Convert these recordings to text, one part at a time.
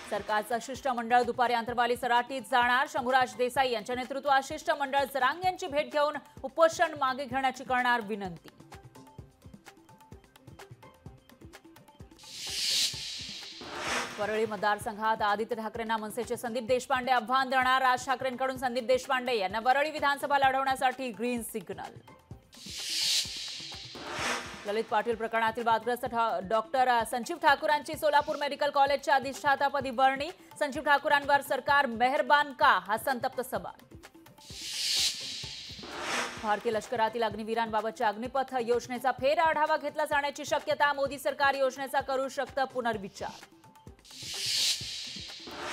सरकारचं शिष्टमंडळ दुपारी अंतरवाली सराटीत जाणार। शंभूराज देसाई यांच्या नेतृत्वात शिष्टमंडळ जरांगे यांची भेट घेऊन उपोषण मागे घेण्याची करणार विनंती। परळी मतदारसंघात आदित्य ठाकरेंना मनसेचे संदीप देशपांडे आव्हान देणार। राज ठाकरेंकडून संदीप देशपांडे यांना वरळी विधानसभा लढवण्यासाठी ग्रीन सिग्नल। ललित पाटील प्रकरणातील वादग्रस्त डॉक्टर संजीव ठाकूरांची सोलापूर मेडिकल कॉलेजच्या अधिष्ठातापदी वर्णी। संजीव ठाकूरांवर सरकार मेहरबान का, हा संतप्त सवाल। भारतीय लष्करातील अग्निवीरांबाबतच्या अग्निपथ योजनेचा फेर आढावा घेतला जाण्याची शक्यता। मोदी सरकार योजनेचा करू शकतं पुनर्विचार।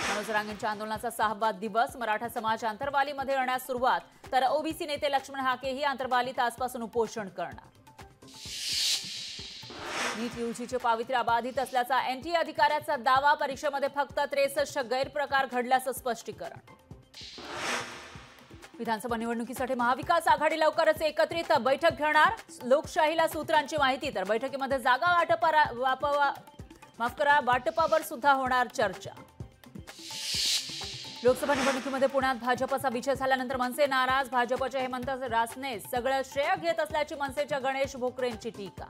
मनोज जरांगेंच्या आंदोलनाचा 6वा दिवस। मराठा समाज आंतरवालीमध्ये येण्यास सुरुवात, तर ओबीसी नेते लक्ष्मण हाकेही आंतरवालीत आजपासून उपोषण करणार। नीट यूजीचे पावित्र्य अबाधित असल्याचा एनटीए अधिकाऱ्याचा दावा। परीक्षेमध्ये फक्त 63 गैरप्रकार घडल्याचं स्पष्टीकरण। विधानसभा निवडणुकीसाठी महाविकास आघाडी लवकरच एकत्रित बैठक घेणार। लोकशाहीला सूत्रांची माहिती, तर बैठकीमध्ये जागा वाटपावर सुद्धा होणार चर्चा। लोकसभा निवडणुकीमध्ये पुण्यात भाजपचा विजय झाल्यानंतर मनसे नाराज। भाजपचे हेमंत रासने सगळं श्रेय घेत असल्याची मनसेच्या गणेश भोकरेंची टीका।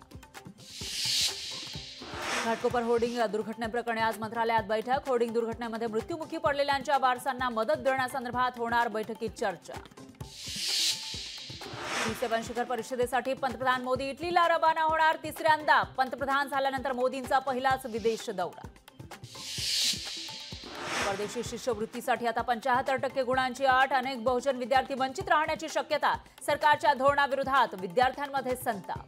घाटकोपर होर्डिंग दुर्घटनेप्रकरणी आज मंत्रालयात बैठक। होर्डिंग दुर्घटनेमध्ये मृत्युमुखी पडलेल्यांच्या वारसांना मदत देण्यासंदर्भात होणार बैठकीत चर्चा। G7 शिखर परिषदेसाठी पंतप्रधान मोदी इटलीला रवाना होणार। तिसऱ्यांदा पंतप्रधान झाल्यानंतर मोदींचा पहिलाच विदेश दौरा। परदेशी शिष्यवृत्तीसाठी आता 75% गुणांची अट। अनेक बहुजन विद्यार्थी वंचित राहण्याची शक्यता। सरकारच्या धोरणाविरोधात विद्यार्थ्यांमध्ये संताप।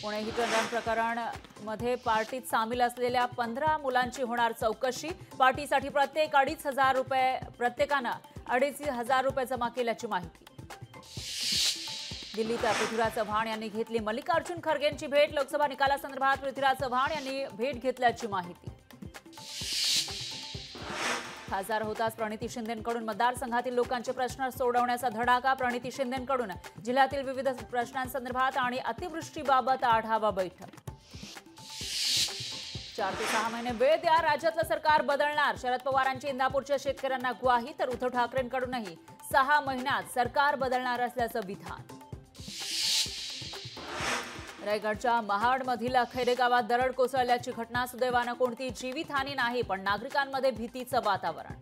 पुणे हिट अँड रन प्रकरण मध्ये पार्टीत सामील असलेल्या 15 मुलांची होणार चौकशी। पार्टीसाठी प्रत्येकानं 2,500 रुपये जमा केल्याची माहिती। दिल्लीत पृथ्वीराज चव्हाण यांनी घेतली मल्लिकार्जुन खरगेंची भेट। लोकसभा निकालासंदर्भात पृथ्वीराज चव्हाण यांनी भेट घेतल्याची माहिती। खासदार होताच प्रणिती शिंदेंकडून मतदारसंघातील लोकांचे प्रश्न सोडवण्याचा धडाका। प्रणिती शिंदेंकडून जिल्ह्यातील विविध प्रश्नांसंदर्भात आणि अतिवृष्टीबाबत आढावा बैठक। 4 ते 6 महिने वेळ द्या, राज्यातलं सरकार बदलणार। शरद पवारांची इंदापूरच्या शेतकऱ्यांना ग्वाही, तर उद्धव ठाकरेंकडूनही 6 महिन्यात सरकार बदलणार असल्याचं विधान। रायगडच्या महाडमधील खैरे गावात दरड कोसळल्याची घटना। सुदैवानं कोणती जीवितहानी नाही, पण नागरिकांमध्ये भीतीचं वातावरण।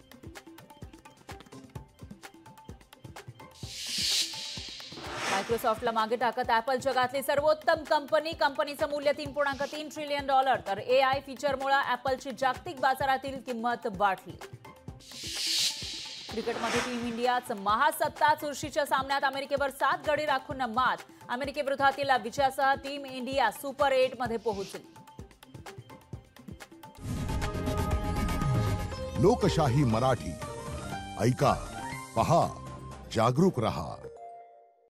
मायक्रोसॉफ्टला मागे टाकत ॲपल जगातली सर्वोत्तम कंपनीचं मूल्य $3.3 ट्रिलियन। तर AI फीचरमुळे ॲपलची जागतिक बाजारातील किंमत वाढली। क्रिकेटमध्ये टीम इंडियाचं महासत्ता। चुरशीच्या सामन्यात अमेरिकेवर 7 गडी राखून मात। अमेरिकेविरोधातील विजयासह टीम इंडिया सुपर 8 मध्ये पोहोचली। लोकशाही मराठी ऐका, पहा, जागरूक रहा।